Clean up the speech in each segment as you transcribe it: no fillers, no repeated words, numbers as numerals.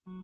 All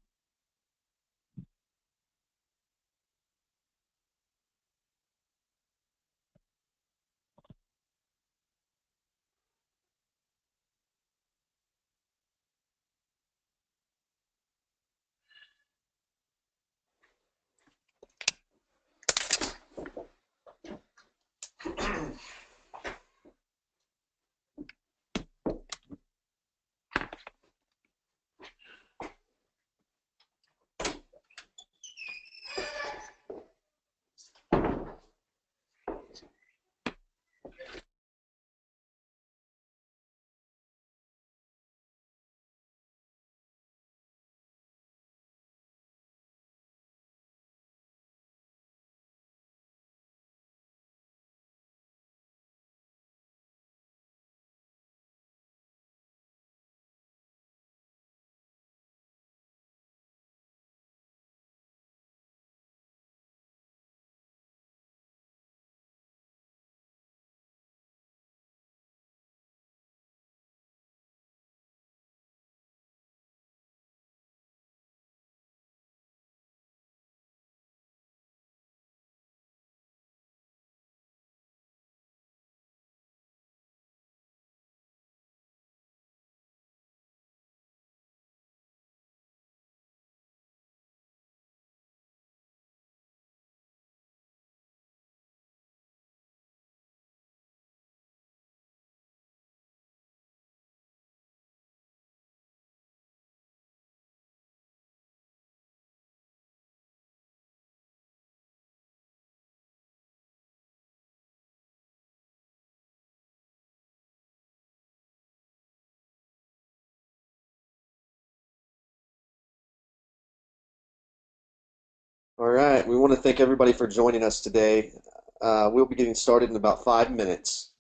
right, we want to thank everybody for joining us today. We'll be getting started in about 5 minutes.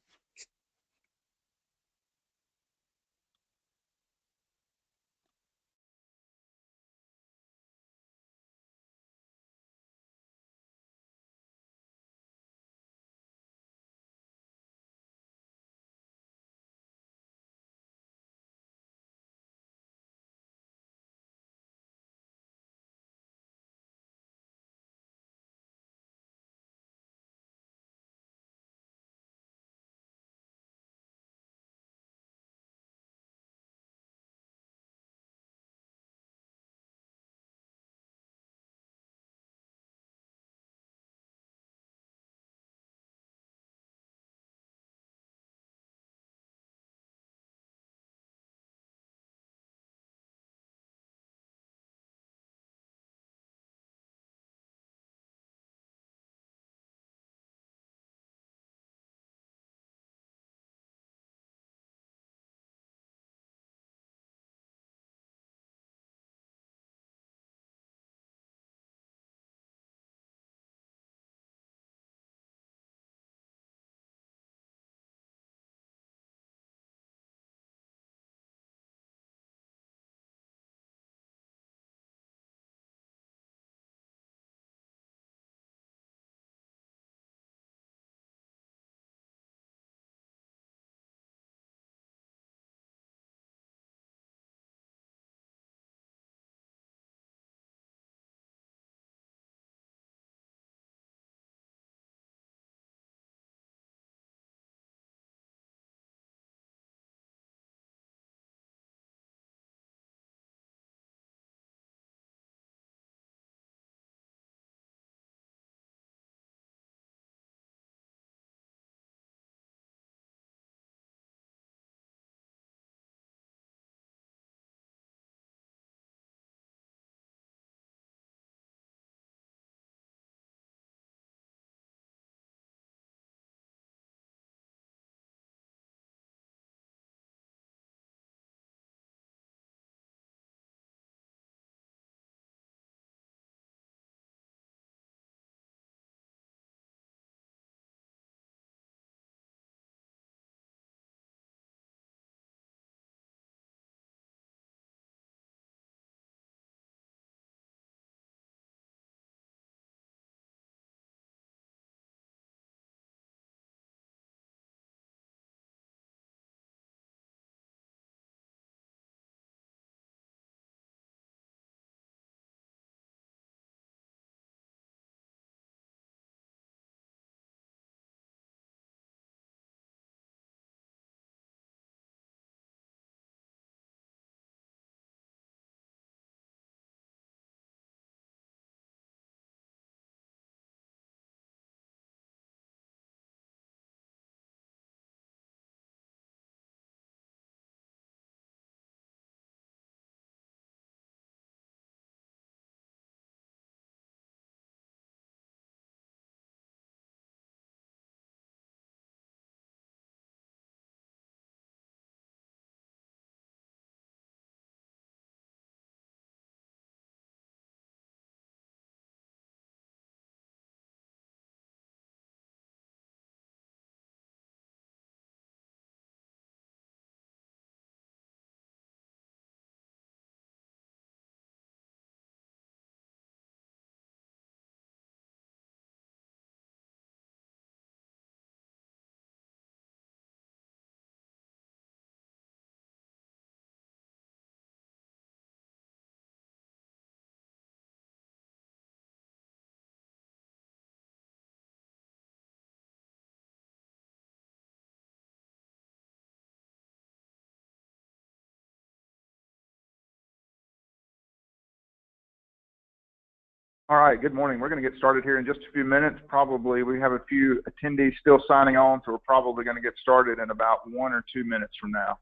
All right, good morning. We're going to get started here in just a few minutes. Probably we have a few attendees still signing on, so we're probably going to get started in about 1 or 2 minutes from now.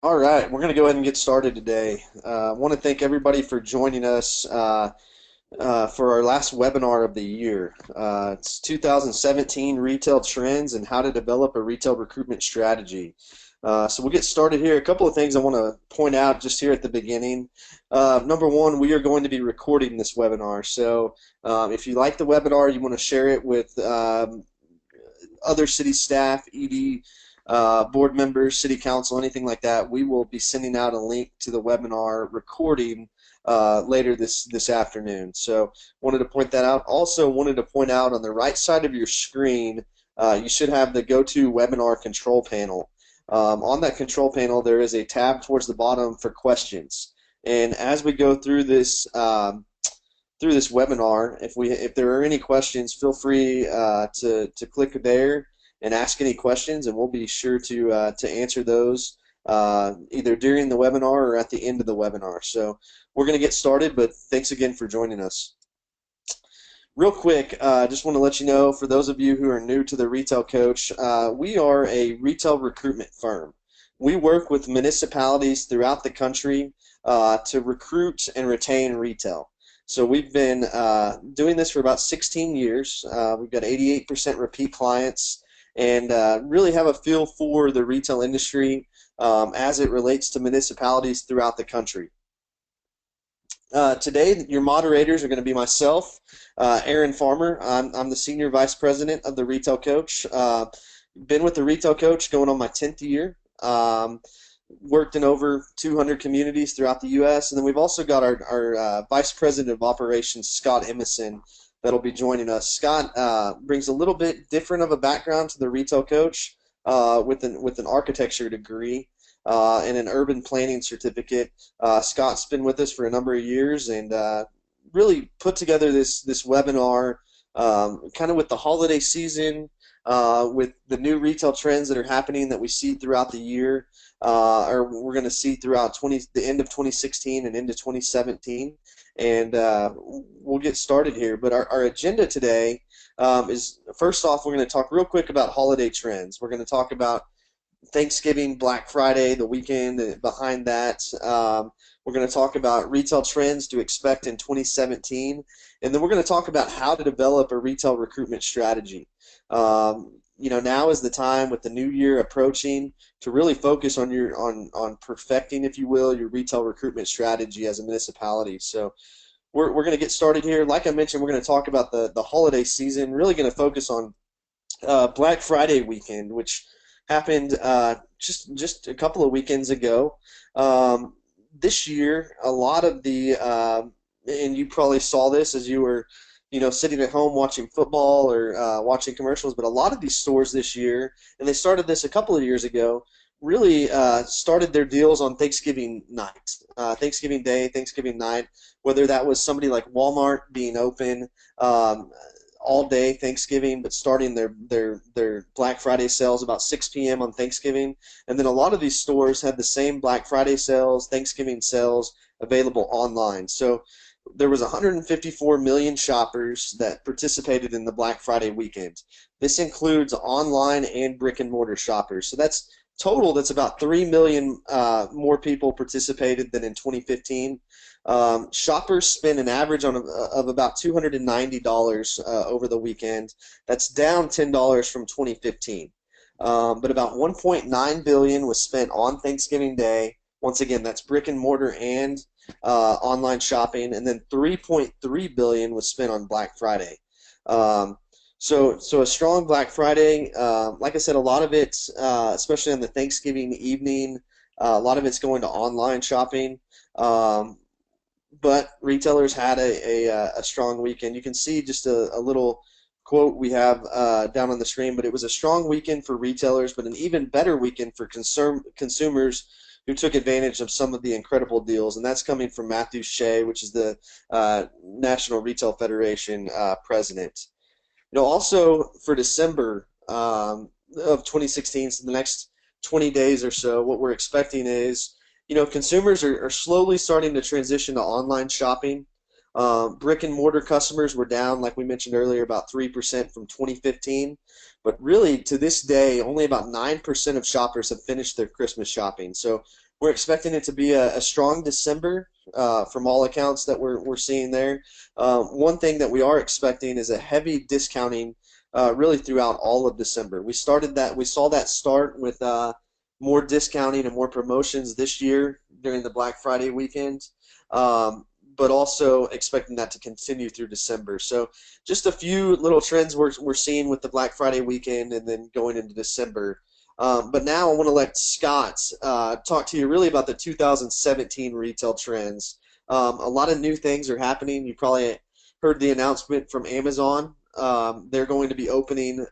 All right, we're going to go ahead and get started today. I want to thank everybody for joining us for our last webinar of the year. It's 2017 Retail Trends and How to Develop a Retail Recruitment Strategy. So we'll get started here. A couple of things I want to point out just here at the beginning. Number one, we are going to be recording this webinar. So if you like the webinar, you want to share it with other city staff, ED, board members, city council, anything like that, we will be sending out a link to the webinar recording later this afternoon. So wanted to point that out. Also wanted to point out on the right side of your screen, you should have the go-to webinar control panel. On that control panel, there is a tab towards the bottom for questions. And as we go through this webinar, if there are any questions, feel free to click there and ask any questions, and we'll be sure to answer those either during the webinar or at the end of the webinar. So we're going to get started, but thanks again for joining us. Real quick, just want to let you know, for those of you who are new to the Retail Coach, we are a retail recruitment firm. We work with municipalities throughout the country to recruit and retain retail. So we've been doing this for about 16 years. We've got 88% repeat clients, and really have a feel for the retail industry as it relates to municipalities throughout the country. Today, your moderators are going to be myself, Aaron Farmer. I'm the Senior Vice President of the Retail Coach. Been with the Retail Coach going on my 10th year. Worked in over 200 communities throughout the U.S. And then we've also got our Vice President of Operations, Scott Emerson, that'll be joining us. Scott brings a little bit different of a background to the Retail Coach with an architecture degree and an urban planning certificate. Scott's been with us for a number of years and really put together this webinar kind of with the holiday season, with the new retail trends that are happening that we see throughout the year, or we're going to see throughout the end of 2016 and into 2017. And we'll get started here. But our agenda today is, first off, we're going to talk real quick about holiday trends. We're going to talk about Thanksgiving, Black Friday, the weekend behind that. We're going to talk about retail trends to expect in 2017. And then we're going to talk about how to develop a retail recruitment strategy. Now is the time, with the new year approaching, to really focus on on perfecting, if you will, your retail recruitment strategy as a municipality. So we're going to get started here. Like I mentioned, we're going to talk about the holiday season, really going to focus on Black Friday weekend, which happened just a couple of weekends ago. This year, a lot of the, and you probably saw this as you were sitting at home watching football or watching commercials, but a lot of these stores this year, and they started this a couple of years ago, really started their deals on Thanksgiving night, Thanksgiving Day, Thanksgiving night, whether that was somebody like Walmart being open all day Thanksgiving, but starting their Black Friday sales about 6 p.m. on Thanksgiving. And then a lot of these stores had the same Black Friday sales, Thanksgiving sales available online. So there was 154 million shoppers that participated in the Black Friday weekend. This includes online and brick and mortar shoppers. So that's total, that's about 3 million more people participated than in 2015. Shoppers spend an average of about $290 over the weekend. That's down $10 from 2015. But about 1.9 billion was spent on Thanksgiving Day. Once again, that's brick and mortar and online shopping, and then 3.3 billion was spent on Black Friday. So a strong Black Friday. Like I said, a lot of it, especially on the Thanksgiving evening, a lot of it's going to online shopping. But retailers had a strong weekend. You can see just a little quote we have down on the screen, but it was a strong weekend for retailers, but an even better weekend for consumers who took advantage of some of the incredible deals. And that's coming from Matthew Shea, which is the National Retail Federation president. Also for December of 2016, so the next 20 days or so, what we're expecting is, consumers are slowly starting to transition to online shopping. Brick and mortar customers were down, like we mentioned earlier, about 3% from 2015. But really, to this day, only about 9% of shoppers have finished their Christmas shopping. So we're expecting it to be a strong December from all accounts that we're seeing there. One thing that we are expecting is a heavy discounting really throughout all of December. We saw that start with more discounting and more promotions this year during the Black Friday weekend, but also expecting that to continue through December. So just a few little trends we're seeing with the Black Friday weekend and then going into December. But now I want to let Scott talk to you really about the 2017 retail trends. A lot of new things are happening. You probably heard the announcement from Amazon. They're going to be opening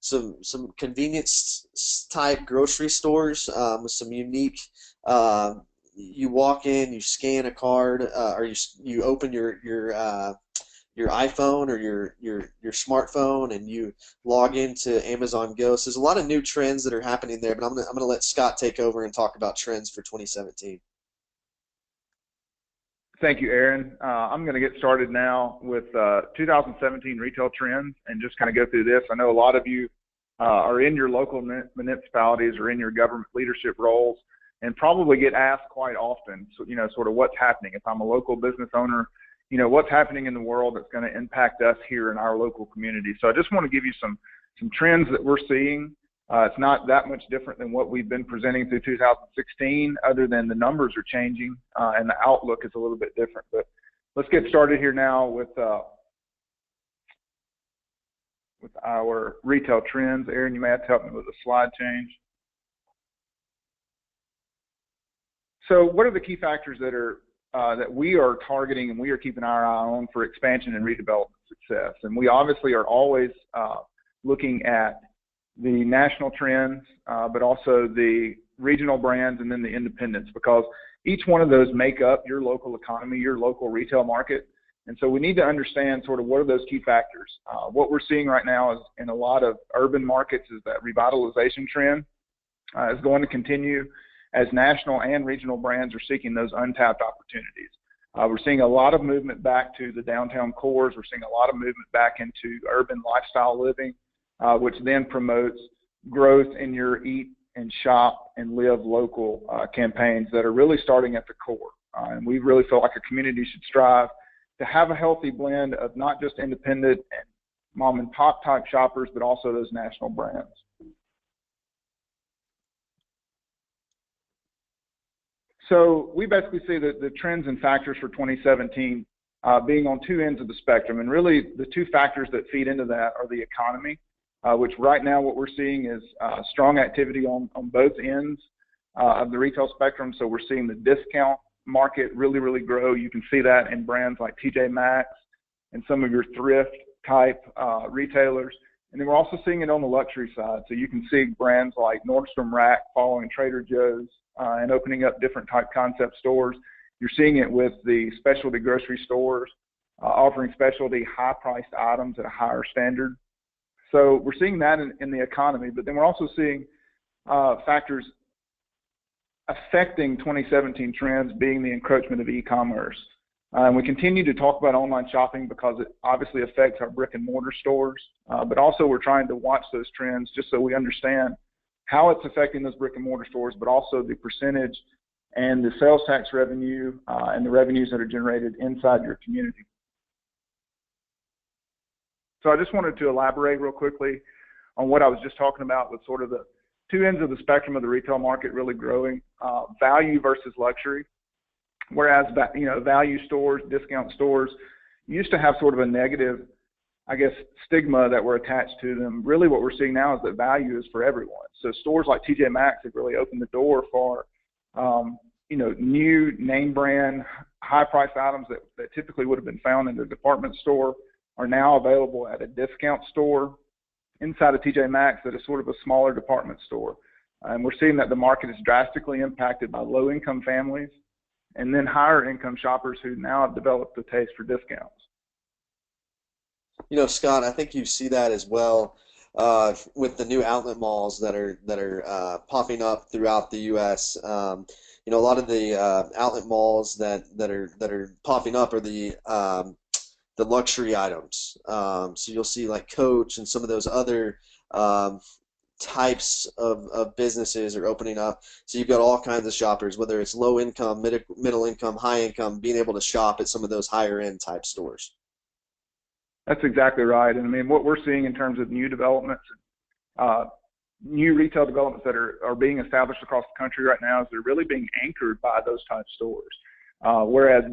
some convenience type grocery stores with some unique. You walk in, you scan a card, or you open your iPhone or your smartphone, and you log into Amazon Go. So there's a lot of new trends that are happening there, but I'm gonna let Scott take over and talk about trends for 2017. Thank you, Aaron. I'm going to get started now with 2017 retail trends and just kind of go through this. I know a lot of you are in your local municipalities or in your government leadership roles and probably get asked quite often, so, sort of what's happening. If I'm a local business owner, what's happening in the world that's going to impact us here in our local community. So I just want to give you some trends that we're seeing. It's not that much different than what we've been presenting through 2016, other than the numbers are changing and the outlook is a little bit different. But let's get started here now with our retail trends. Aaron, you may have to help me with the slide change. So what are the key factors that we are targeting and we are keeping our eye on for expansion and redevelopment success? And we obviously are always looking at the national trends, but also the regional brands and then the independents, because each one of those make up your local economy, your local retail market. And so we need to understand sort of what are those key factors. What we're seeing right now is in a lot of urban markets is that revitalization trend is going to continue as national and regional brands are seeking those untapped opportunities. We're seeing a lot of movement back to the downtown cores. We're seeing a lot of movement back into urban lifestyle living, which then promotes growth in your eat and shop and live local campaigns that are really starting at the core. And we really feel like a community should strive to have a healthy blend of not just independent and mom and pop type shoppers, but also those national brands. So we basically see the trends and factors for 2017 being on two ends of the spectrum. And really the two factors that feed into that are the economy, which right now what we're seeing is strong activity on both ends of the retail spectrum. So we're seeing the discount market really grow. You can see that in brands like TJ Maxx and some of your thrift type retailers. And then we're also seeing it on the luxury side. So you can see brands like Nordstrom Rack following Trader Joe's and opening up different type concept stores. You're seeing it with the specialty grocery stores offering specialty high-priced items at a higher standard. So we're seeing that in the economy, but then we're also seeing factors affecting 2017 trends being the encroachment of e-commerce. And we continue to talk about online shopping because it obviously affects our brick and mortar stores, but also we're trying to watch those trends just so we understand how it's affecting those brick and mortar stores, but also the percentage and the sales tax revenue and the revenues that are generated inside your community. So I just wanted to elaborate real quickly on what I was just talking about with sort of the two ends of the spectrum of the retail market really growing, value versus luxury. Whereas, value stores, discount stores used to have sort of a negative, I guess, stigma that were attached to them. Really what we're seeing now is that value is for everyone. So stores like TJ Maxx have really opened the door for, new name brand, high price items that typically would have been found in the department store are now available at a discount store inside of TJ Maxx that is sort of a smaller department store. And we're seeing that the market is drastically impacted by low-income families and then higher-income shoppers who now have developed a taste for discounts. Scott, I think you see that as well with the new outlet malls that are popping up throughout the U.S. A lot of the outlet malls that are popping up are the luxury items. So you'll see like Coach and some of those other types of businesses are opening up. So you've got all kinds of shoppers, whether it's low income, middle income, high income, being able to shop at some of those higher end type stores. That's exactly right. And I mean, what we're seeing in terms of new developments, new retail developments that are being established across the country right now is they're really being anchored by those type stores. Whereas,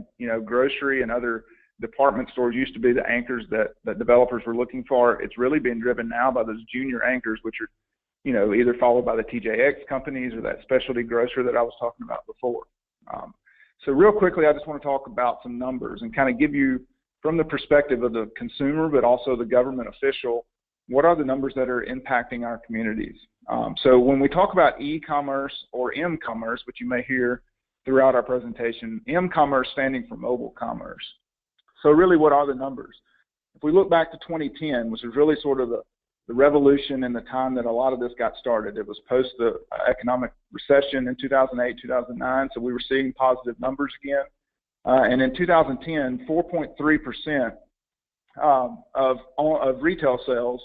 grocery and other department stores used to be the anchors that developers were looking for. It's really being driven now by those junior anchors, which are, either followed by the TJX companies or that specialty grocer that I was talking about before. So real quickly, I just want to talk about some numbers and kind of give you, from the perspective of the consumer, but also the government official, what are the numbers that are impacting our communities? So when we talk about e-commerce or m-commerce, which you may hear throughout our presentation, m-commerce standing for mobile commerce. So really, what are the numbers? If we look back to 2010, which was really sort of the revolution and the time that a lot of this got started, it was post the economic recession in 2008, 2009, so we were seeing positive numbers again. And in 2010, 4.3% of retail sales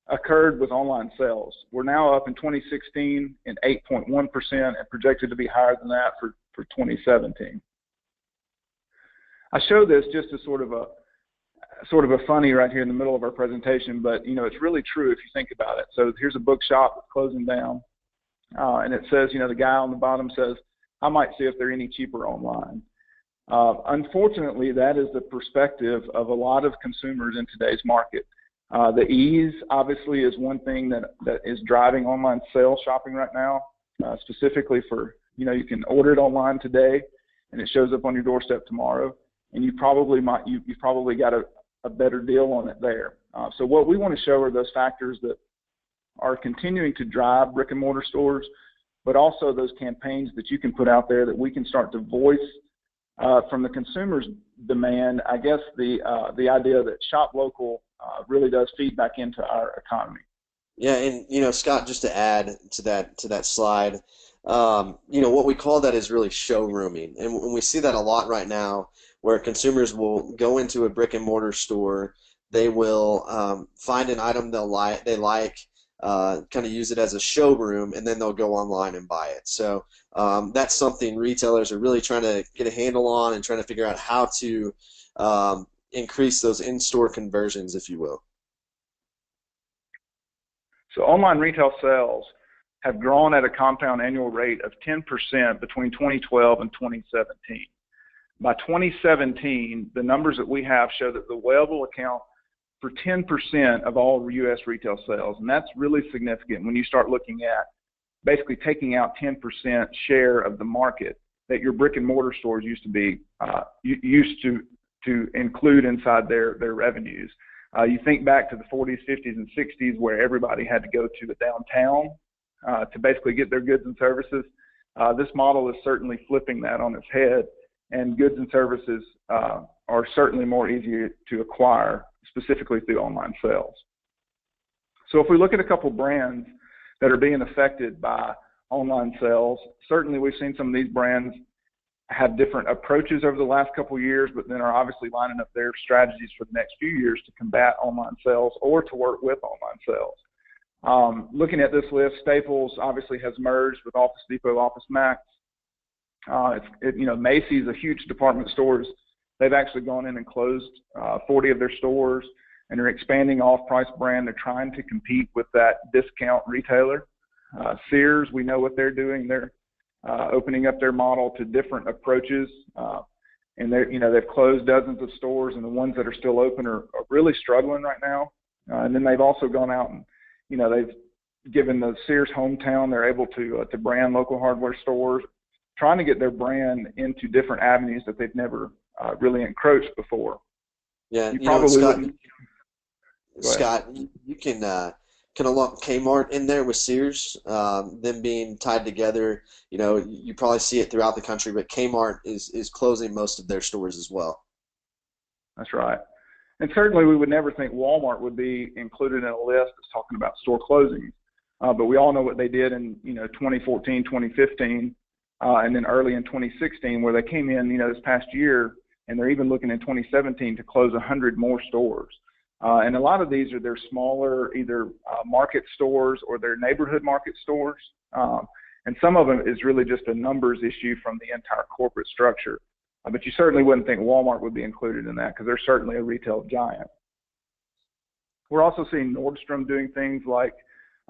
occurred with online sales. We're now up in 2016 in 8.1% and projected to be higher than that for 2017. I show this just as sort of a funny right here in the middle of our presentation, but it's really true if you think about it. So here's a bookshop that's closing down, and it says, the guy on the bottom says, I might see if they're any cheaper online. Unfortunately, that is the perspective of a lot of consumers in today's market. The ease, obviously, is one thing that is driving online sales shopping right now, specifically for, you can order it online today, and it shows up on your doorstep tomorrow, and you probably got a better deal on it there. So what we want to show are those factors that are continuing to drive brick and mortar stores, but also those campaigns that you can put out there that we can start to voice from the consumer's demand. I guess the idea that shop local really does feed back into our economy. Yeah, and Scott, just to add to that slide, what we call that is really showrooming, and we see that a lot right now, where consumers will go into a brick and mortar store, they will find an item they like, kind of use it as a showroom, and then they'll go online and buy it. So that's something retailers are really trying to get a handle on and trying to figure out how to increase those in-store conversions, if you will. So online retail sales have grown at a compound annual rate of 10% between 2012 and 2017. By 2017, the numbers that we have show that the web will account for 10% of all U.S. retail sales, and that's really significant when you start looking at basically taking out 10% share of the market that your brick and mortar stores used to include inside their revenues. You think back to the 40s, 50s, and 60s, where everybody had to go to the downtown to basically get their goods and services. This model is certainly flipping that on its head, and goods and services are certainly more easy to acquire, specifically through online sales. So if we look at a couple brands that are being affected by online sales, certainly we've seen some of these brands have different approaches over the last couple of years, but then are obviously lining up their strategies for the next few years to combat online sales or to work with online sales. Looking at this list, Staples obviously has merged with Office Depot, Office Max. Macy's, a huge department stores, they've actually gone in and closed 40 of their stores, and they're expanding off-price brand. They're trying to compete with that discount retailer. Sears, we know what they're doing. They're opening up their model to different approaches, and they've closed dozens of stores, and the ones that are still open are really struggling right now. And then they've also gone out and they've given the Sears hometown. They're able to brand local hardware stores, trying to get their brand into different avenues that they've never really encroached before. Yeah, you probably wouldn't. Scott, you can kind of lump Kmart in there with Sears, them being tied together. You probably see it throughout the country, but Kmart is closing most of their stores as well. That's right. And certainly we would never think Walmart would be included in a list that's talking about store closings. But we all know what they did in 2014, 2015, and then early in 2016, where they came in this past year, and they're even looking in 2017 to close 100 more stores. And a lot of these are their smaller either market stores or their neighborhood market stores. And some of them is really just a numbers issue from the entire corporate structure. But you certainly wouldn't think Walmart would be included in that, because they're certainly a retail giant. We're also seeing Nordstrom doing things like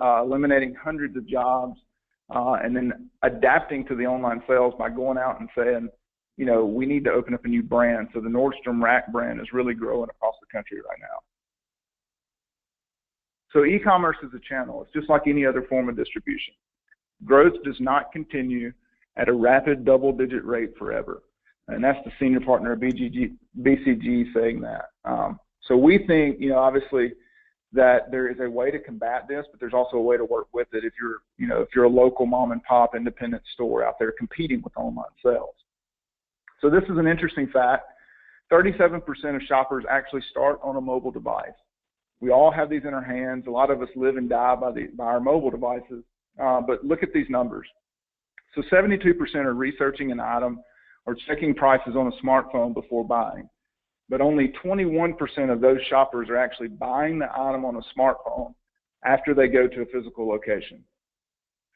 eliminating hundreds of jobs and then adapting to the online sales by going out and saying, we need to open up a new brand. So the Nordstrom Rack brand is really growing across the country right now. So e-commerce is a channel. It's just like any other form of distribution. Growth does not continue at a rapid double-digit rate forever. And that's the senior partner of BCG saying that. So we think, obviously, that there is a way to combat this, but there's also a way to work with it if you're a local mom and pop independent store out there competing with online sales. So this is an interesting fact. 37% of shoppers actually start on a mobile device. We all have these in our hands. A lot of us live and die by our mobile devices. But look at these numbers. So 72% are researching an item or checking prices on a smartphone before buying. But only 21% of those shoppers are actually buying the item on a smartphone after they go to a physical location.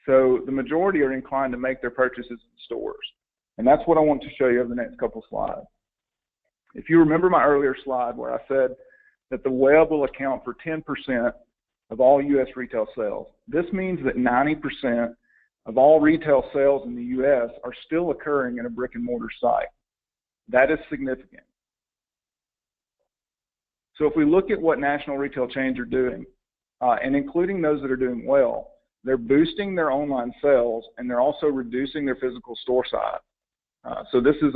So the majority are inclined to make their purchases in stores. And that's what I want to show you over the next couple slides. If you remember my earlier slide where I said that the web will account for 10% of all U.S. retail sales, this means that 90% of all retail sales in the U.S. are still occurring in a brick and mortar site. That is significant. So if we look at what national retail chains are doing, and including those that are doing well, they're boosting their online sales, and they're also reducing their physical store size. So this is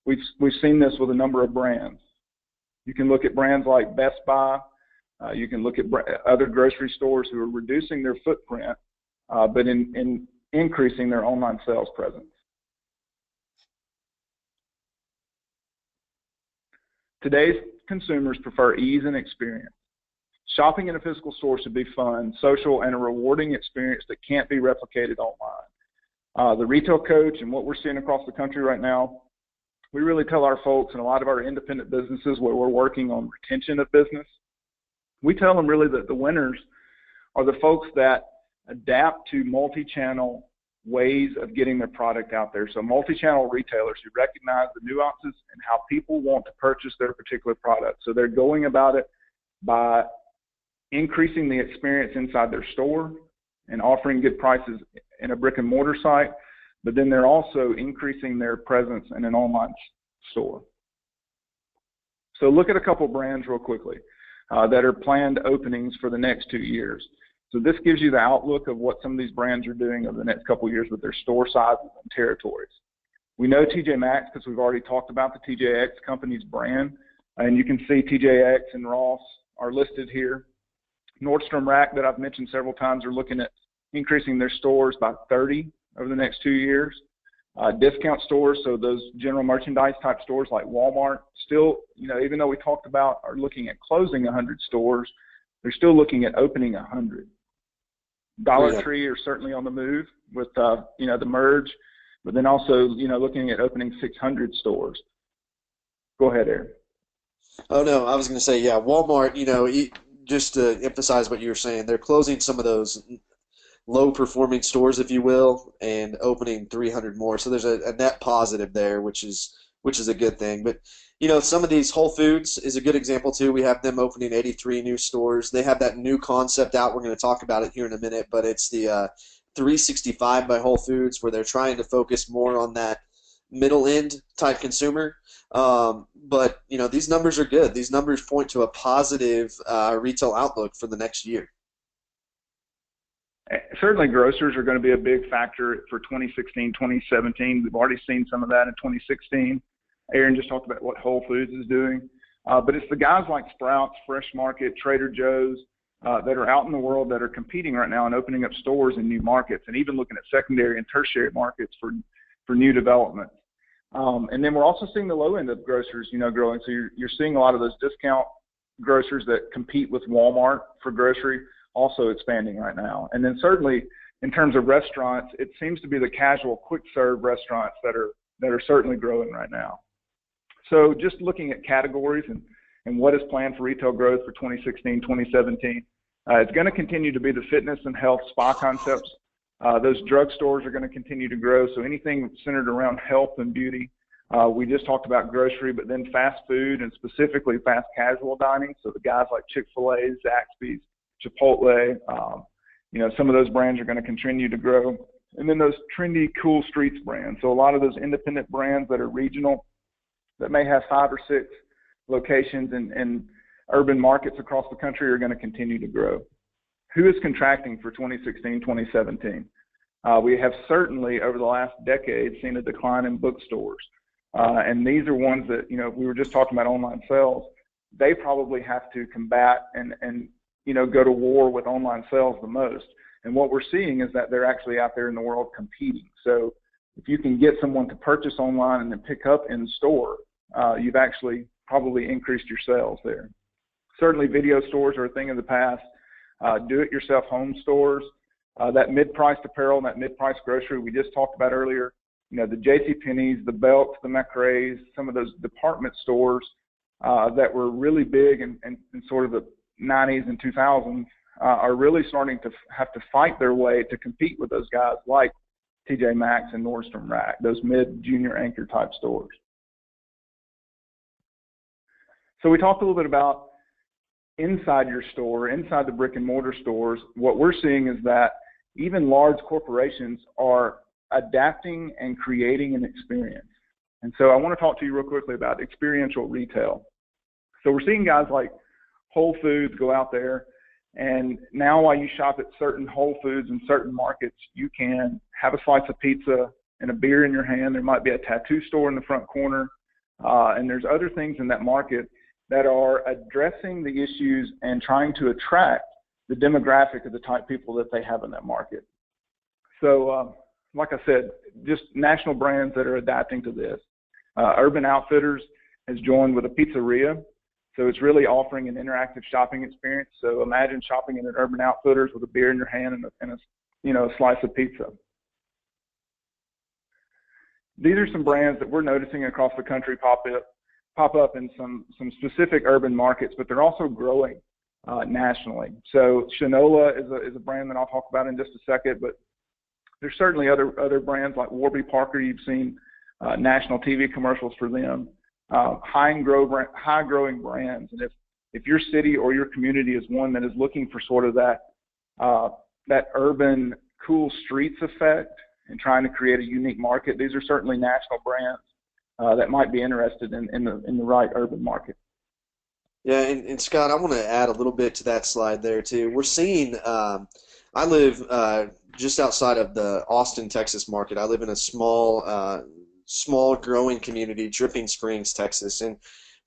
we've seen this with a number of brands. You can look at brands like Best Buy. You can look at other grocery stores who are reducing their footprint, but in increasing their online sales presence. Today's consumers prefer ease and experience. Shopping in a physical store should be fun, social, and a rewarding experience that can't be replicated online. The retail coach and what we're seeing across the country right now, we really tell our folks and a lot of our independent businesses where we're working on retention of business, we tell them really that the winners are the folks that adapt to multi-channel ways of getting their product out there. So multi-channel retailers who recognize the nuances and how people want to purchase their particular product. So they're going about it by increasing the experience inside their store and offering good prices in a brick and mortar site, but then they're also increasing their presence in an online store. So look at a couple brands real quickly that are planned openings for the next 2 years. So this gives you the outlook of what some of these brands are doing over the next couple of years with their store sizes and territories. We know TJ Maxx because we've already talked about the TJX company's brand, and you can see TJX and Ross are listed here. Nordstrom Rack that I've mentioned several times are looking at increasing their stores by 30 over the next 2 years. Discount stores, so those general merchandise type stores like Walmart, still, even though we talked about are looking at closing 100 stores, they're still looking at opening 100. Dollar Tree are certainly on the move with, the merge, but then also, looking at opening 600 stores. Go ahead, Aaron. Oh, no, I was going to say, yeah, Walmart, just to emphasize what you were saying, they're closing some of those low-performing stores, if you will, and opening 300 more. So there's a net positive there, which is a good thing. But some of these Whole Foods is a good example too. We have them opening 83 new stores. They have that new concept out. We're going to talk about it here in a minute, but it's the 365 by Whole Foods, where they're trying to focus more on that middle end type consumer. But these numbers are good. These numbers point to a positive retail outlook for the next year. Certainly grocers are going to be a big factor for 2016, 2017. We've already seen some of that in 2016. Aaron just talked about what Whole Foods is doing. But it's the guys like Sprouts, Fresh Market, Trader Joe's that are out in the world that are competing right now and opening up stores in new markets, and even looking at secondary and tertiary markets for new developments. And then we're also seeing the low end of grocers, growing. So you're seeing a lot of those discount grocers that compete with Walmart for grocery also expanding right now. And then certainly in terms of restaurants, it seems to be the casual quick serve restaurants that are certainly growing right now. So just looking at categories and what is planned for retail growth for 2016, 2017, it's going to continue to be the fitness and health spa concepts. Those drugstores are going to continue to grow. So anything centered around health and beauty. We just talked about grocery, but then fast food and specifically fast casual dining. So the guys like Chick-fil-A, Zaxby's, Chipotle, some of those brands are going to continue to grow. And then those trendy, cool streets brands. So a lot of those independent brands that are regional, that may have 5 or 6 locations in urban markets across the country, are going to continue to grow. Who is contracting for 2016, 2017? We have certainly over the last decade seen a decline in bookstores. And these are ones that, we were just talking about online sales. They probably have to combat and go to war with online sales the most. And what we're seeing is that they're actually out there in the world competing. So if you can get someone to purchase online and then pick up in store, you've actually probably increased your sales there. Certainly video stores are a thing of the past. Do-it-yourself home stores, that mid-priced apparel and that mid-priced grocery we just talked about earlier, the JCPenney's, the Belks, the McRae's, some of those department stores that were really big in sort of the 90s and 2000s are really starting to have to fight their way to compete with those guys like TJ Maxx and Nordstrom Rack, those mid-junior anchor type stores. So we talked a little bit about inside your store, inside the brick and mortar stores. What we're seeing is that even large corporations are adapting and creating an experience. And so I want to talk to you real quickly about experiential retail. So we're seeing guys like Whole Foods go out there, and now while you shop at certain Whole Foods in certain markets, you can have a slice of pizza and a beer in your hand. There might be a tattoo store in the front corner, and there's other things in that market that are addressing the issues and trying to attract the demographic of the type people that they have in that market. So like I said, just national brands that are adapting to this. Urban Outfitters has joined with a pizzeria. So it's really offering an interactive shopping experience. So imagine shopping in an Urban Outfitters with a beer in your hand and a slice of pizza. These are some brands that we're noticing across the country pop up in some specific urban markets, but they're also growing nationally. So Shinola is a brand that I'll talk about in just a second, but there's certainly other brands like Warby Parker. You've seen national TV commercials for them. High growing brands. And if your city or your community is one that is looking for sort of that urban cool streets effect and trying to create a unique market, these are certainly national brands that might be interested in the right urban market. Yeah, and Scott, I want to add a little bit to that slide there too. We're seeing, I live just outside of the Austin, Texas market. I live in a small growing community, Dripping Springs, Texas, and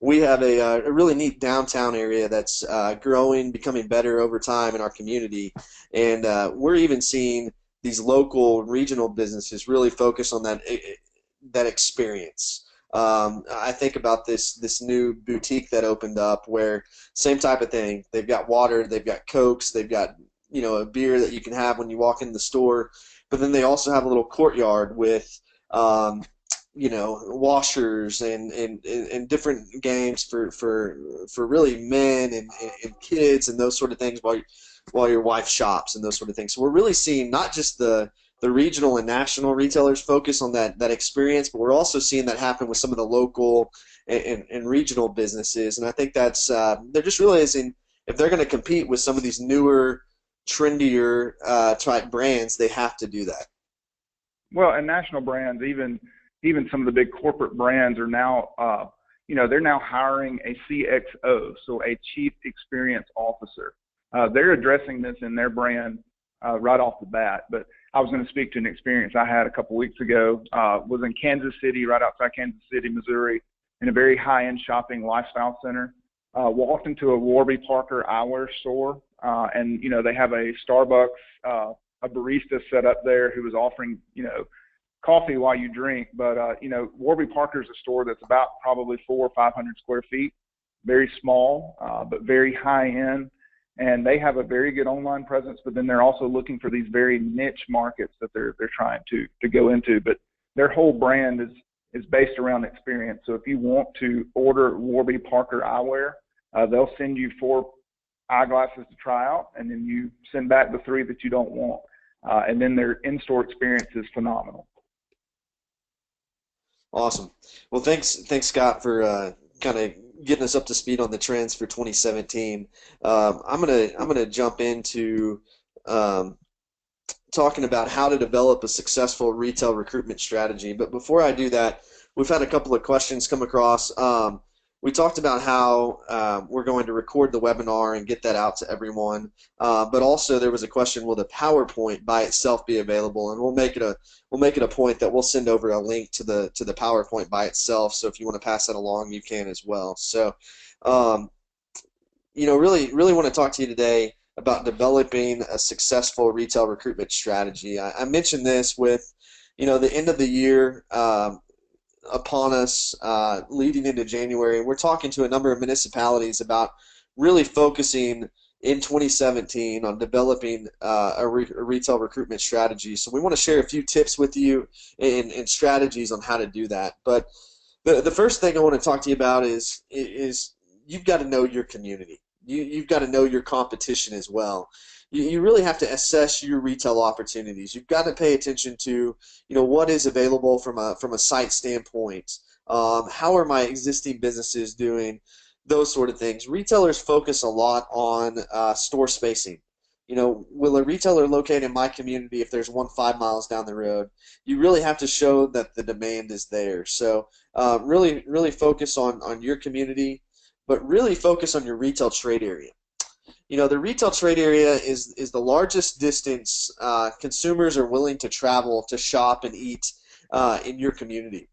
we have a really neat downtown area that's growing, becoming better over time in our community, and we're even seeing these local regional businesses really focus on that experience. I think about this new boutique that opened up where same type of thing. They've got water, they've got Cokes, they've got a beer that you can have when you walk in the store, but then they also have a little courtyard with washers and different games for really men and kids and those sort of things while your wife shops and those sort of things. So we're really seeing not just the regional and national retailers focus on that experience, but we're also seeing that happen with some of the local and regional businesses. And I think that's they're just realizing if they're going to compete with some of these newer, trendier type brands, they have to do that. Well, and national brands, even some of the big corporate brands are now, they're now hiring a CXO, so a Chief Experience Officer. They're addressing this in their brand right off the bat. But I was going to speak to an experience I had a couple weeks ago. Was in Kansas City, right outside Kansas City, Missouri, in a very high-end shopping lifestyle center. Walked into a Warby Parker eyewear store, and they have a Starbucks, a barista set up there who was offering coffee while you drink. But Warby Parker is a store that's about probably 400 or 500 square feet, very small, but very high end. And they have a very good online presence, but then they're also looking for these very niche markets that they're trying to go into. But their whole brand is based around experience. So if you want to order Warby Parker eyewear, they'll send you 4 eyeglasses to try out, and then you send back the 3 that you don't want. And then their in-store experience is phenomenal. Awesome. Well, thanks, Scott, for kind of getting us up to speed on the trends for 2017. I'm gonna jump into talking about how to develop a successful retail recruitment strategy. But before I do that, we've had a couple of questions come across. We talked about how we're going to record the webinar and get that out to everyone. But also there was a question: will the PowerPoint by itself be available? And we'll make it a point that we'll send over a link to the PowerPoint by itself. So if you want to pass that along, you can as well. So, really want to talk to you today about developing a successful retail recruitment strategy. I mentioned this with, the end of the year upon us, leading into January. We're talking to a number of municipalities about really focusing in 2017 on developing a retail recruitment strategy. So we want to share a few tips with you and strategies on how to do that. But the first thing I want to talk to you about is you've got to know your community. You've got to know your competition as well. You really have to assess your retail opportunities. You've got to pay attention to, what is available from a site standpoint. How are my existing businesses doing? Those sort of things. Retailers focus a lot on store spacing. Will a retailer locate in my community if there's one 5 miles down the road? You really have to show that the demand is there. So really focus on your community, but really focus on your retail trade area. The retail trade area is the largest distance consumers are willing to travel to shop and eat in your community.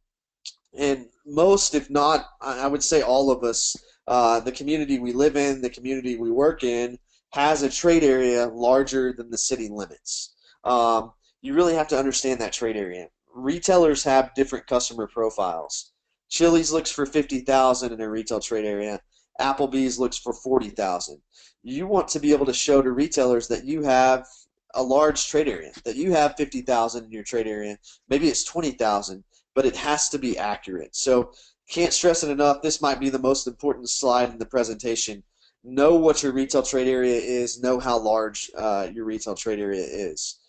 And most, if not, I would say all of us, the community we live in, the community we work in, has a trade area larger than the city limits. You really have to understand that trade area. Retailers have different customer profiles. Chili's looks for 50,000 in a retail trade area. Applebee's looks for 40,000. You want to be able to show to retailers that you have a large trade area, that you have 50,000 in your trade area. Maybe it's 20,000, but it has to be accurate. So can't stress it enough. This might be the most important slide in the presentation. Know what your retail trade area is. Know how large your retail trade area is.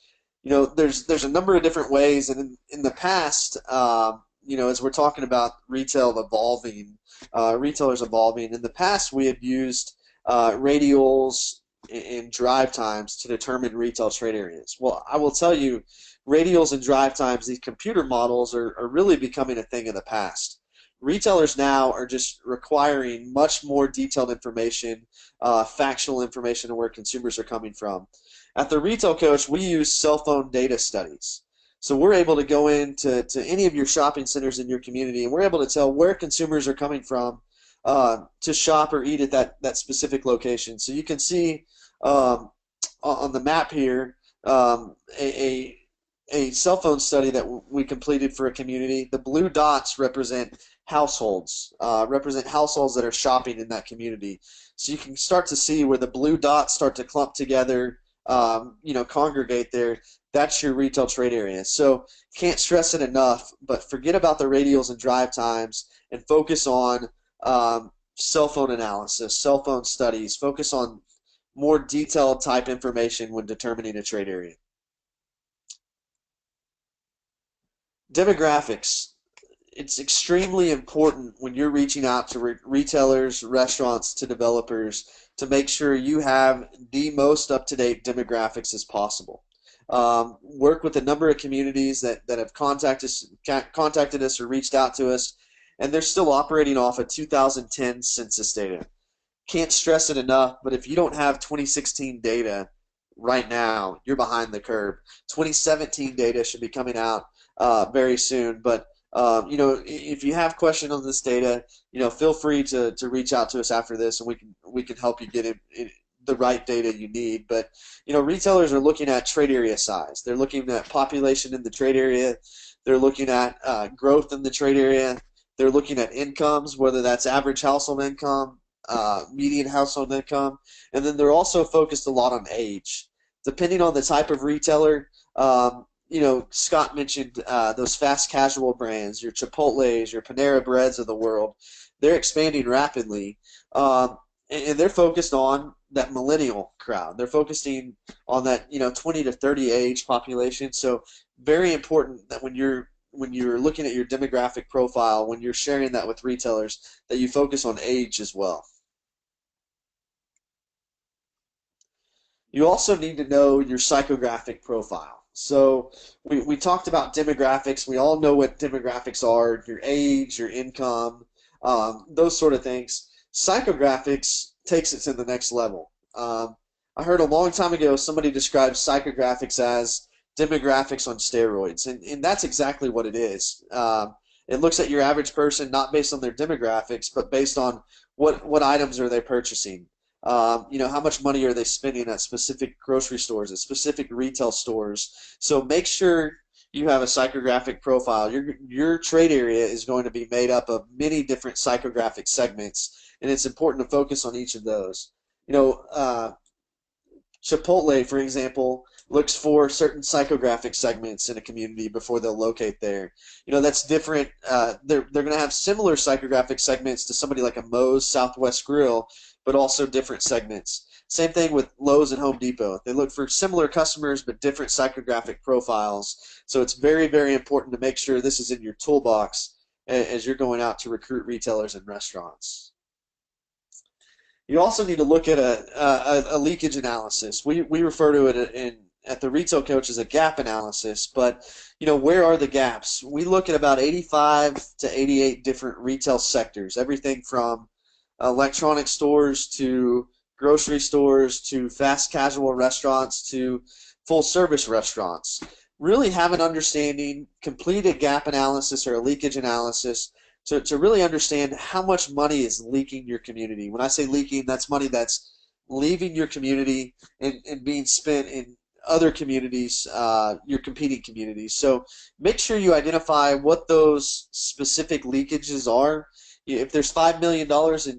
There's a number of different ways, and in the past, as we're talking about retail evolving, retailers evolving, in the past we had used radials and drive times to determine retail trade areas. Well, I will tell you, radials and drive times, these computer models are really becoming a thing of the past. Retailers now are just requiring much more detailed information, factual information on where consumers are coming from. At the Retail Coach, we use cell phone data studies. So we're able to go into any of your shopping centers in your community, and we're able to tell where consumers are coming from to shop or eat at that specific location. So you can see on the map here a cell phone study that we completed for a community. The blue dots represent households, that are shopping in that community. So you can start to see where the blue dots start to clump together, congregate there. that's your retail trade area. So can't stress it enough, but forget about the radials and drive times and focus on cell phone analysis, cell phone studies, focus on more detailed type information when determining a trade area. Demographics. It's extremely important when you're reaching out to retailers, restaurants, to developers to make sure you have the most up-to-date demographics as possible. Work with a number of communities that have contacted us or reached out to us, and they're still operating off of 2010 census data. Can't stress it enough, but if you don't have 2016 data right now, you're behind the curve. 2017 data should be coming out very soon, but if you have questions on this data, feel free to reach out to us after this, and we can help you get the right data you need. But retailers are looking at trade area size. They're looking at population in the trade area. They're looking at growth in the trade area. They're looking at incomes, whether that's average household income, median household income, and then they're also focused a lot on age. Depending on the type of retailer, Scott mentioned those fast casual brands, your Chipotle's, your Panera Breads of the world. They're expanding rapidly, and they're focused on that millennial crowd. They're focusing on that 20 to 30 age population. So very important that when you're looking at your demographic profile, when you're sharing that with retailers, that you focus on age as well. You also need to know your psychographic profile. So we talked about demographics. We all know what demographics are, your age, your income, those sort of things. Psychographics takes it to the next level. I heard a long time ago somebody described psychographics as demographics on steroids, and that's exactly what it is. It looks at your average person not based on their demographics, but based on what items are they purchasing. How much money are they spending at specific grocery stores, at specific retail stores. So make sure you have a psychographic profile. Your trade area is going to be made up of many different psychographic segments, and it's important to focus on each of those. Chipotle, for example, looks for certain psychographic segments in a community before they'll locate there. That's different. They're going to have similar psychographic segments to somebody like a Moe's Southwest Grill, but also different segments. Same thing with Lowe's and Home Depot. They look for similar customers but different psychographic profiles. So it's very, very important to make sure this is in your toolbox as you're going out to recruit retailers and restaurants. You also need to look at a leakage analysis. We refer to it at the Retail Coach as a gap analysis, but where are the gaps? We look at about 85 to 88 different retail sectors, everything from electronic stores to grocery stores to fast casual restaurants to full service restaurants. Really have an understanding, complete a gap analysis or a leakage analysis to really understand how much money is leaking your community. When I say leaking, that's money that's leaving your community and being spent in other communities, your competing communities. So make sure you identify what those specific leakages are. If there's $5 million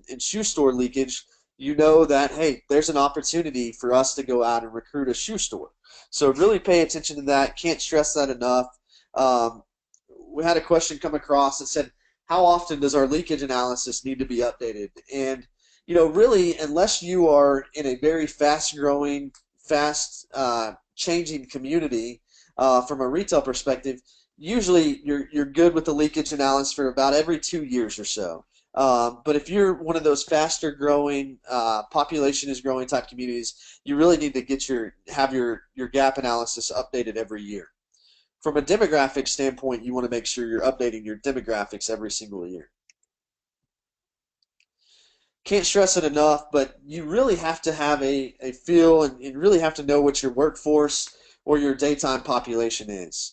in shoe store leakage, you know that, hey, there's an opportunity for us to go out and recruit a shoe store. So really pay attention to that. Can't stress that enough. We had a question come across that said, how often does our leakage analysis need to be updated? And, really, unless you are in a very fast-growing, fast-changing community from a retail perspective, usually you're good with the leakage analysis for about every 2 years or so. But if you're one of those faster growing, population is growing type communities, you really need to have your gap analysis updated every year. From a demographic standpoint, you want to make sure you're updating your demographics every single year. Can't stress it enough, but you really have to have a feel and you really have to know what your workforce or your daytime population is.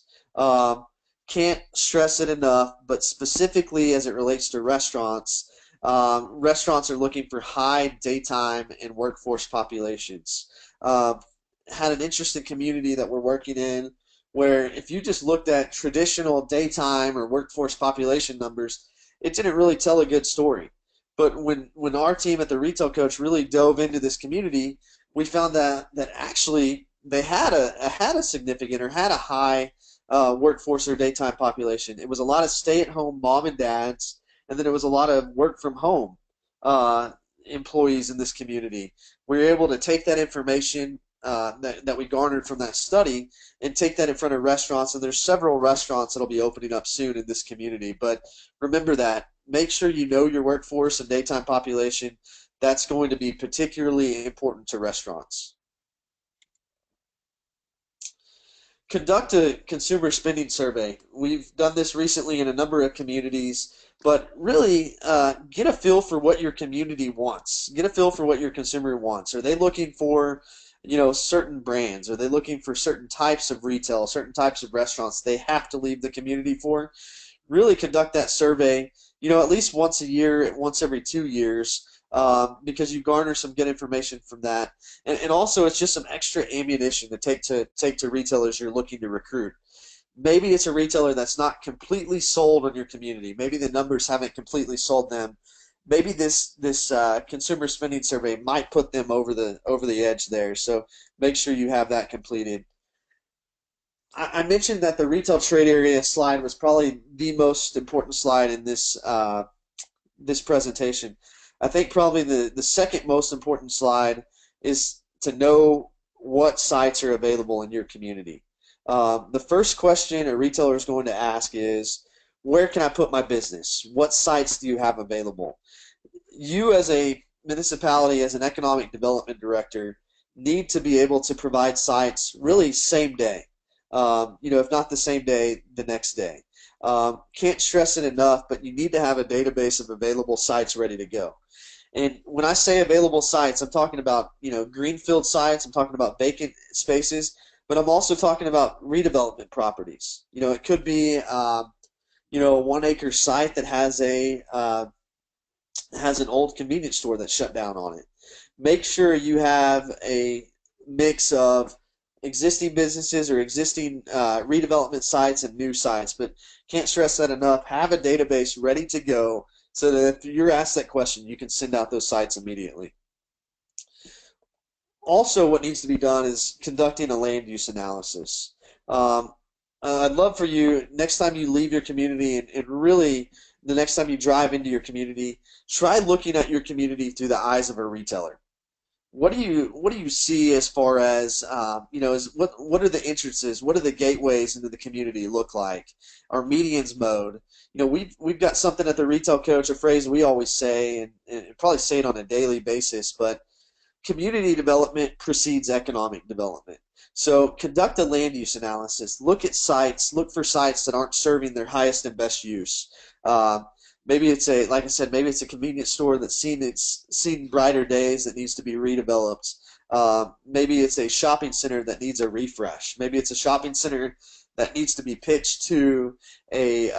Can't stress it enough, but specifically as it relates to restaurants, restaurants are looking for high daytime and workforce populations. Had an interesting community that we're working in where if you just looked at traditional daytime or workforce population numbers, it didn't really tell a good story. But when our team at the Retail Coach really dove into this community, we found that actually they had a significant or had a high workforce or daytime population. It was a lot of stay-at-home mom and dads, and then it was a lot of work from home uh, employees in this community. We were able to take that information that we garnered from that study and take that in front of restaurants, and there's several restaurants that'll be opening up soon in this community. But remember that. Make sure you know your workforce and daytime population. That's going to be particularly important to restaurants. Conduct a consumer spending survey. We've done this recently in a number of communities, but really get a feel for what your community wants. Get a feel for what your consumer wants. Are they looking for, certain brands? Are they looking for certain types of retail, certain types of restaurants they have to leave the community for? Really conduct that survey, at least once a year, once every 2 years, because you garner some good information from that. And also, it's just some extra ammunition to take to retailers you're looking to recruit. Maybe it's a retailer that's not completely sold on your community. Maybe the numbers haven't completely sold them. Maybe this consumer spending survey might put them over the edge there. So make sure you have that completed. I mentioned that the retail trade area slide was probably the most important slide in this presentation. I think probably the second most important slide is to know what sites are available in your community. The first question a retailer is going to ask is, where can I put my business? What sites do you have available? You as a municipality, as an economic development director, need to be able to provide sites really same day. If not the same day, the next day. Can't stress it enough, but you need to have a database of available sites ready to go. And when I say available sites, I'm talking about, greenfield sites, I'm talking about vacant spaces, but I'm also talking about redevelopment properties. It could be, a 1 acre site that has an old convenience store that's shut down on it. Make sure you have a mix of existing businesses or existing redevelopment sites and new sites, but can't stress that enough. Have a database ready to go so that if you're asked that question, you can send out those sites immediately. Also, what needs to be done is conducting a land use analysis. I'd love for you, next time you leave your community, and really the next time you drive into your community, try looking at your community through the eyes of a retailer. What do you see as far as what are the entrances? What are the gateways into the community look like? Our medians mode. We've got something at the Retail Coach, a phrase we always say, and probably say it on a daily basis, but community development precedes economic development. So conduct a land use analysis. Look at sites. Look for sites that aren't serving their highest and best use. Maybe it's like I said, maybe it's a convenience store that's seen brighter days that needs to be redeveloped. Maybe it's a shopping center that needs a refresh. Maybe it's a shopping center that needs to be pitched to a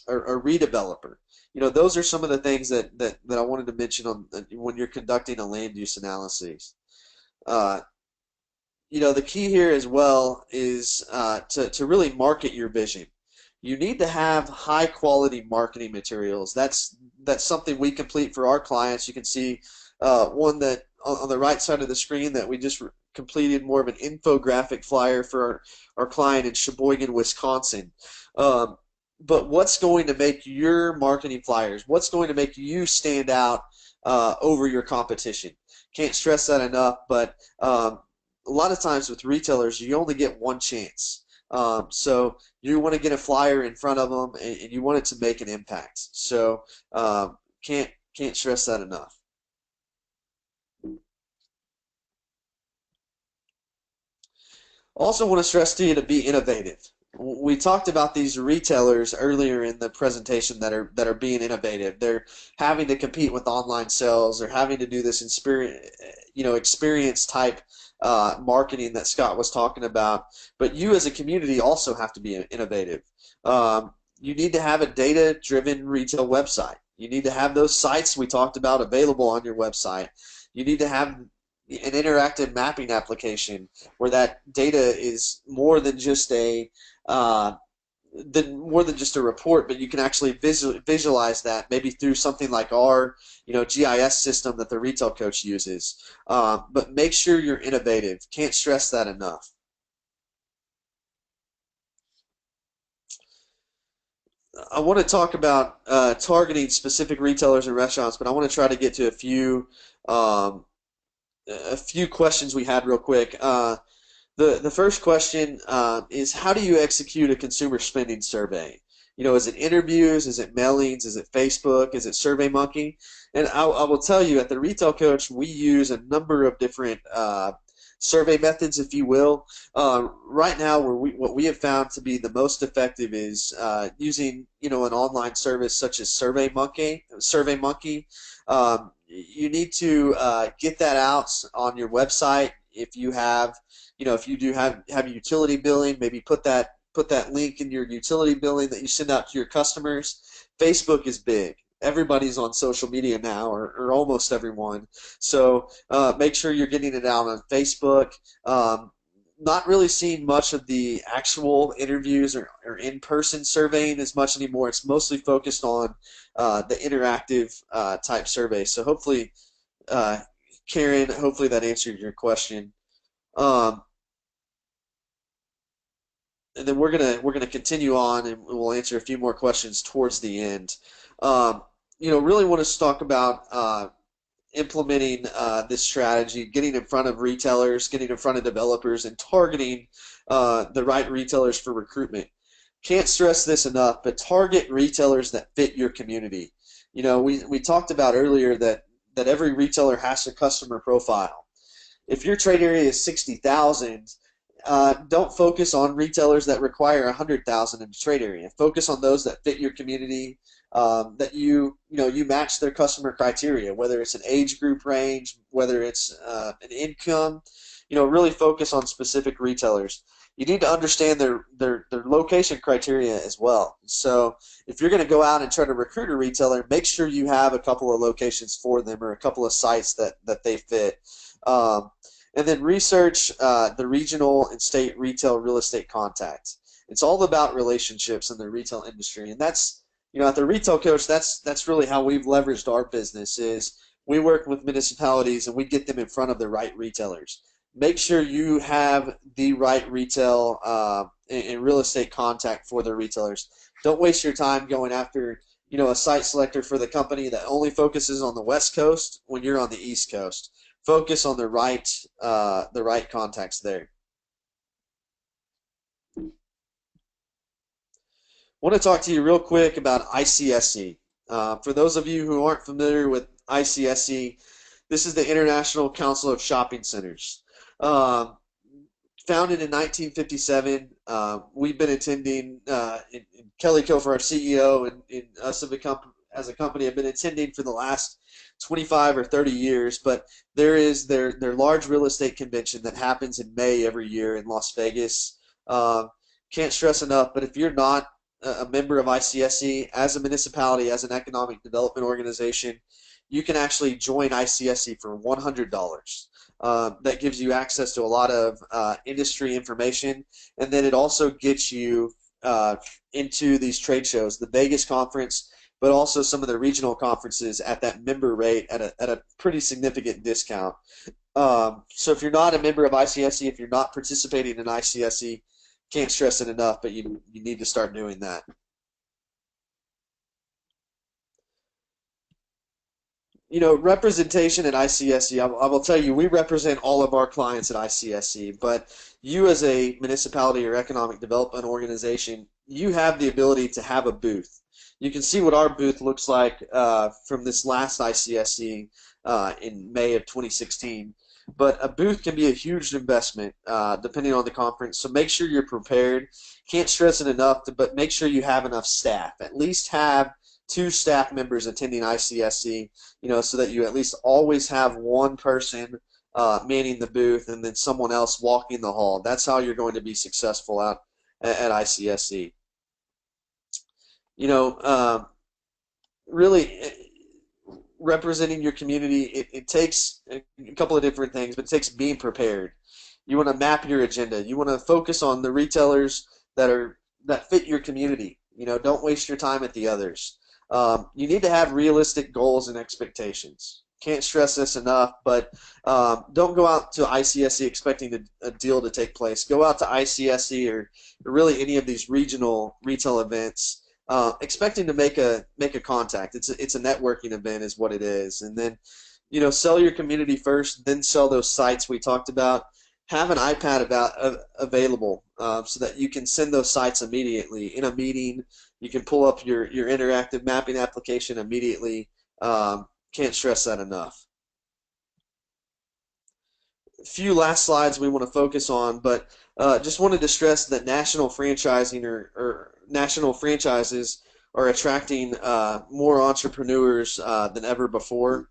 redeveloper. Those are some of the things that I wanted to mention when you're conducting a land use analysis. The key here as well is to really market your vision. You need to have high quality marketing materials. That's something we complete for our clients. You can see one that on the right side of the screen that we just completed, more of an infographic flyer for our client in Sheboygan, Wisconsin. But what's going to make your marketing flyers? What's going to make you stand out over your competition? Can't stress that enough, but a lot of times with retailers, you only get one chance. So you want to get a flyer in front of them, and you want it to make an impact. So can't stress that enough. Also want to stress to you to be innovative. We talked about these retailers earlier in the presentation that are being innovative. They're having to compete with online sales. They're having to do this experience type marketing that Scott was talking about. But you as a community also have to be innovative. You need to have a data-driven retail website. You need to have those sites we talked about available on your website. You need to have an interactive mapping application where that data is more than just a more than just a report, but you can actually visualize that maybe through something like our GIS system that the retail coach uses. But make sure you're innovative. Can't stress that enough. I want to talk about targeting specific retailers and restaurants, but I want to try to get to um, a few questions we had real quick. The first question is, how do you execute a consumer spending survey? Is it interviews? Is it mailings? Is it Facebook? Is it SurveyMonkey? And I will tell you, at the Retail Coach, we use a number of different survey methods, if you will. Right now, what we have found to be the most effective is using an online service such as SurveyMonkey. You need to get that out on your website. If you have, if you do have utility billing, maybe put that link in your utility billing that you send out to your customers. Facebook is big. Everybody's on social media now, or almost everyone. So make sure you're getting it out on Facebook. Not really seeing much of the actual interviews or in-person surveying as much anymore. It's mostly focused on the interactive type survey. So hopefully, Karen, hopefully that answered your question. Um, and then we're gonna continue on, and we'll answer a few more questions towards the end. Um, really want to talk about implementing this strategy, getting in front of retailers, getting in front of developers, and targeting the right retailers for recruitment. Can't stress this enough, but target retailers that fit your community. We talked about earlier that every retailer has a customer profile. If your trade area is 60,000, don't focus on retailers that require 100,000 in the trade area. Focus on those that fit your community, that you match their customer criteria, whether it's an age group range, whether it's an income. Really focus on specific retailers. You need to understand their location criteria as well. So if you're going to go out and try to recruit a retailer, make sure you have a couple of locations for them, or a couple of sites that they fit. And then research the regional and state retail real estate contacts. It's all about relationships in the retail industry, and that's at the Retail Coach, that's really how we've leveraged our business. Is we work with municipalities and we get them in front of the right retailers. Make sure you have the right retail and real estate contact for the retailers. Don't waste your time going after a site selector for the company that only focuses on the West Coast when you're on the East Coast. Focus on the right contacts there. I want to talk to you real quick about ICSC. For those of you who aren't familiar with ICSC, this is the International Council of Shopping Centers. Founded in 1957, we've been attending, Kelly Kofor, our CEO, and us as a company have been attending for the last 25 or 30 years, but there is their large real estate convention that happens in May every year in Las Vegas. Can't stress enough, but if you're not a member of ICSC, as a municipality, as an economic development organization, you can actually join ICSC for $100. That gives you access to a lot of industry information, and then it also gets you into these trade shows, the Vegas conference, but also some of the regional conferences at that member rate at a pretty significant discount. So if you're not a member of ICSC, if you're not participating in ICSC, can't stress it enough, but you need to start doing that. Representation at ICSC, I will tell you, we represent all of our clients at ICSC, but you as a municipality or economic development organization, you have the ability to have a booth. You can see what our booth looks like from this last ICSC in May of 2016. But a booth can be a huge investment depending on the conference, so make sure you're prepared. Can't stress it enough, but make sure you have enough staff. At least have 2 staff members attending ICSC, so that you at least always have one person manning the booth and then someone else walking the hall. That's how you're going to be successful out at ICSC. Really representing your community, it takes a couple of different things, but it takes being prepared. You want to map your agenda. You want to focus on the retailers that are that fit your community. Don't waste your time at the others. You need to have realistic goals and expectations. Can't stress this enough, but don't go out to ICSC expecting a deal to take place. Go out to ICSC or really any of these regional retail events expecting to make a contact. It's a networking event is what it is. And then sell your community first, then sell those sites we talked about. Have an iPad available so that you can send those sites immediately. In a meeting, you can pull up your interactive mapping application immediately. Can't stress that enough. A few last slides we want to focus on, but just wanted to stress that national franchising or national franchises are attracting more entrepreneurs than ever before.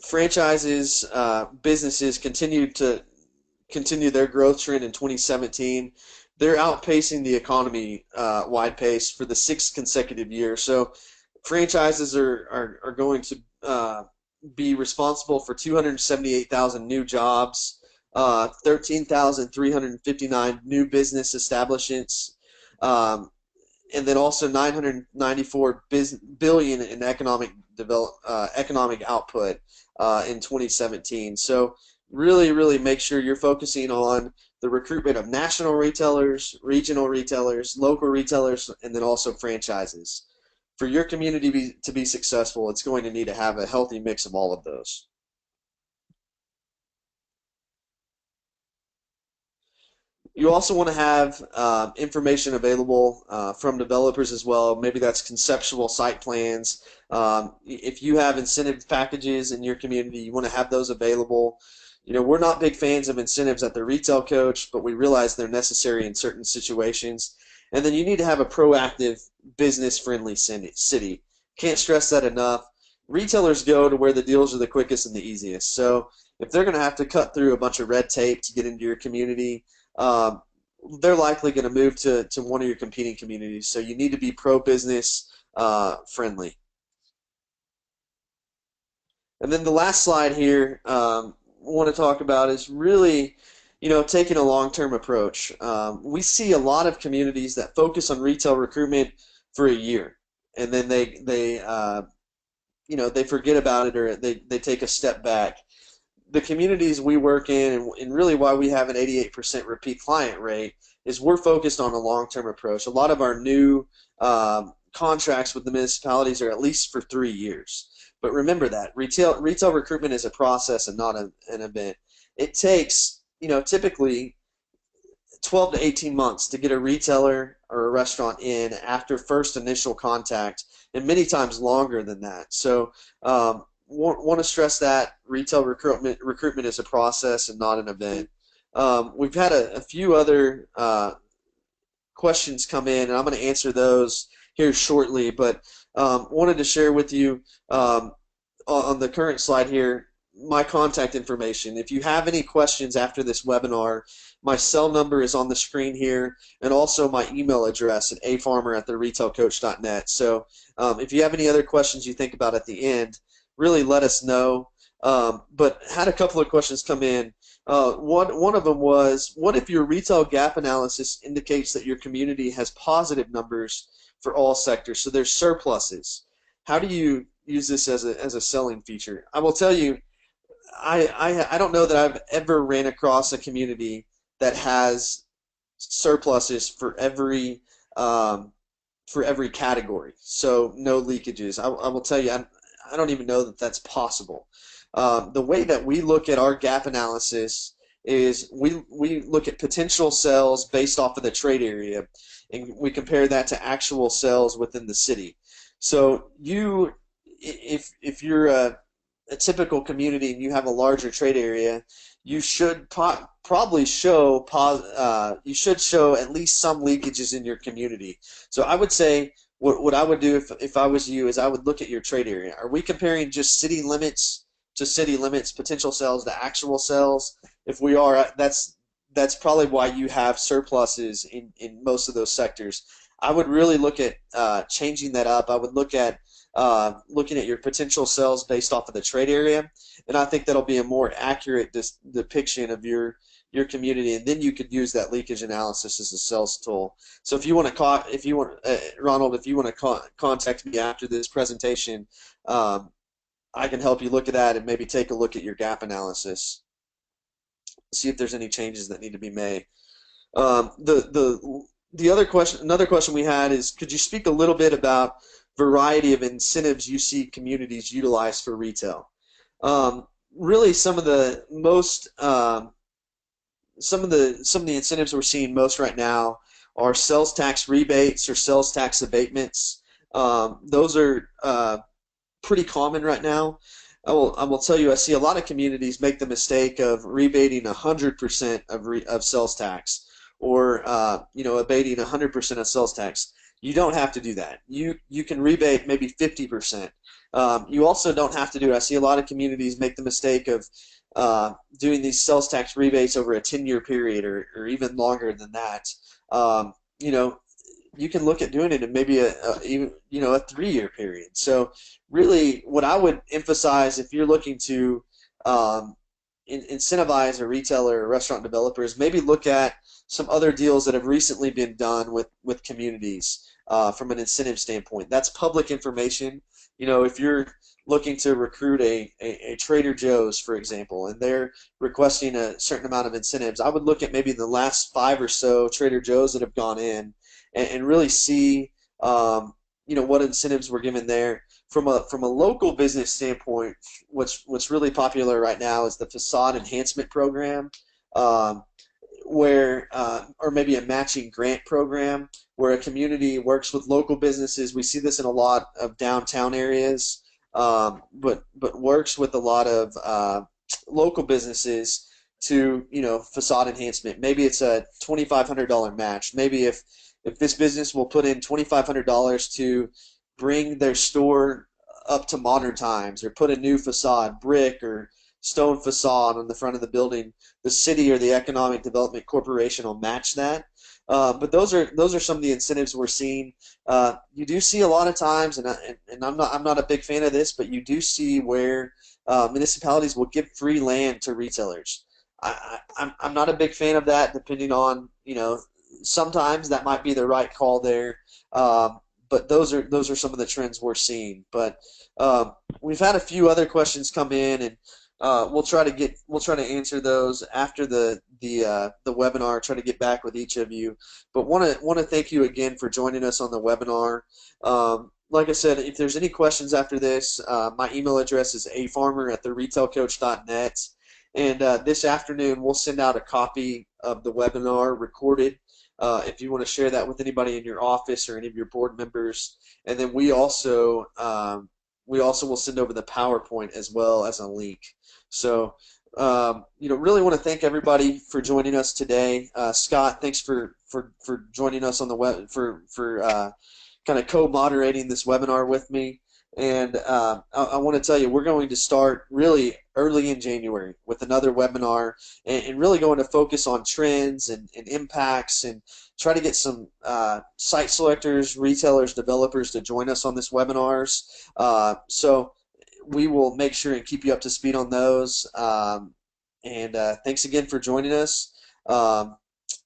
Franchises, businesses continue their growth trend in 2017. They're outpacing the economy wide pace for the 6th consecutive year. So franchises are going to be responsible for 278,000 new jobs, 13,359 new business establishments, and then also 994 billion in economic output in 2017. So really make sure you're focusing on the recruitment of national retailers, regional retailers, local retailers, and then also franchises. For your community to be successful, it's going to need to have a healthy mix of all of those. You also want to have information available from developers as well. Maybe that's conceptual site plans. If you have incentive packages in your community, you want to have those available. We're not big fans of incentives at the Retail Coach, but we realize they're necessary in certain situations. And then you need to have a proactive, business-friendly city. Can't stress that enough. Retailers go to where the deals are the quickest and the easiest. So if they're going to have to cut through a bunch of red tape to get into your community, they're likely going to move to one of your competing communities. So you need to be pro-business friendly. And then the last slide here I want to talk about is really taking a long-term approach. We see a lot of communities that focus on retail recruitment for a year, and then they forget about it, or they take a step back. The communities we work in, and really why we have an 88% repeat client rate, is we're focused on a long-term approach. A lot of our new contracts with the municipalities are at least for 3 years. But remember that retail recruitment is a process and not an event. It takes typically 12 to 18 months to get a retailer or a restaurant in after first initial contact, and many times longer than that. So want to stress that retail recruitment is a process and not an event. We've had a few other questions come in, and I'm going to answer those here shortly, but wanted to share with you on the current slide here my contact information. If you have any questions after this webinar, my cell number is on the screen here, and also my email address at afarmer@theretailcoach.net. So if you have any other questions you think about at the end, really let us know. But had a couple of questions come in. One of them was, what if your retail gap analysis indicates that your community has positive numbers for all sectors, so there's surpluses? How do you use this as a selling feature? I will tell you, I don't know that I've ever ran across a community that has surpluses for every category, so no leakages. I will tell you, I don't even know that that's possible. The way that we look at our gap analysis is we look at potential sales based off of the trade area, and we compare that to actual sales within the city. So if you're a typical community and you have a larger trade area, you should probably show you should show at least some leakages in your community. So I would say what I would do if I was you is I would look at your trade area. Are we comparing just city limits to city limits, potential sales to actual sales? If we are, that's probably why you have surpluses in most of those sectors. I would really look at changing that up. I would look at looking at your potential sales based off of the trade area, and I think that'll be a more accurate depiction of your your community, and then you could use that leakage analysis as a sales tool. So if you want to Ronald, if you want to contact me after this presentation, I can help you look at that and maybe take a look at your gap analysis, see if there's any changes that need to be made. The other question, another question we had is, could you speak a little bit about variety of incentives you see communities utilize for retail? Really, some of the most some of the incentives we're seeing most right now are sales tax rebates or sales tax abatements. Those are pretty common right now. I will tell you, I see a lot of communities make the mistake of rebating 100% of sales tax, or abating 100% of sales tax. You don't have to do that. You can rebate maybe 50%. You also don't have to do it. I see a lot of communities make the mistake of doing these sales tax rebates over a 10-year period, or even longer than that. You know, you can look at doing it in maybe even a 3-year period. So really, what I would emphasize, if you're looking to incentivize a retailer or restaurant developer, is maybe look at some other deals that have recently been done with communities from an incentive standpoint. That's public information. If you're looking to recruit a Trader Joe's, for example, and they're requesting a certain amount of incentives, I would look at maybe the last 5 or so Trader Joe's that have gone in, and really see what incentives were given there. From a local business standpoint, what's really popular right now is the facade enhancement program, where or maybe a matching grant program where a community works with local businesses. We see this in a lot of downtown areas, but works with a lot of local businesses to facade enhancement. Maybe it's a $2,500 match. Maybe if this business will put in $2,500 to bring their store up to modern times, or put a new facade, brick or stone facade on the front of the building, the city or the Economic Development Corporation will match that. But those are some of the incentives we're seeing. You do see a lot of times, and I'm not a big fan of this, but you do see where municipalities will give free land to retailers. I'm not a big fan of that. Depending on sometimes that might be the right call there. But those are some of the trends we're seeing. But we've had a few other questions come in, and we'll try to answer those after the webinar. Try to get back with each of you. But want to thank you again for joining us on the webinar. Like I said, if there's any questions after this, my email address is afarmer@theretailcoach.net. And this afternoon we'll send out a copy of the webinar recorded. If you want to share that with anybody in your office or any of your board members, and then we also will send over the PowerPoint as well as a link. So, really want to thank everybody for joining us today. Scott, thanks for joining us on the web for kind of co-moderating this webinar with me. And I want to tell you, we're going to start really early in January with another webinar, and really going to focus on trends and impacts, and try to get some site selectors, retailers, developers to join us on this webinars. So we will make sure and keep you up to speed on those. And thanks again for joining us.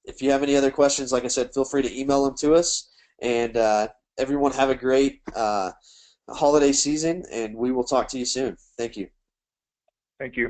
If you have any other questions, like I said, feel free to email them to us. And everyone have a great holiday season, and we will talk to you soon. Thank you. Thank you.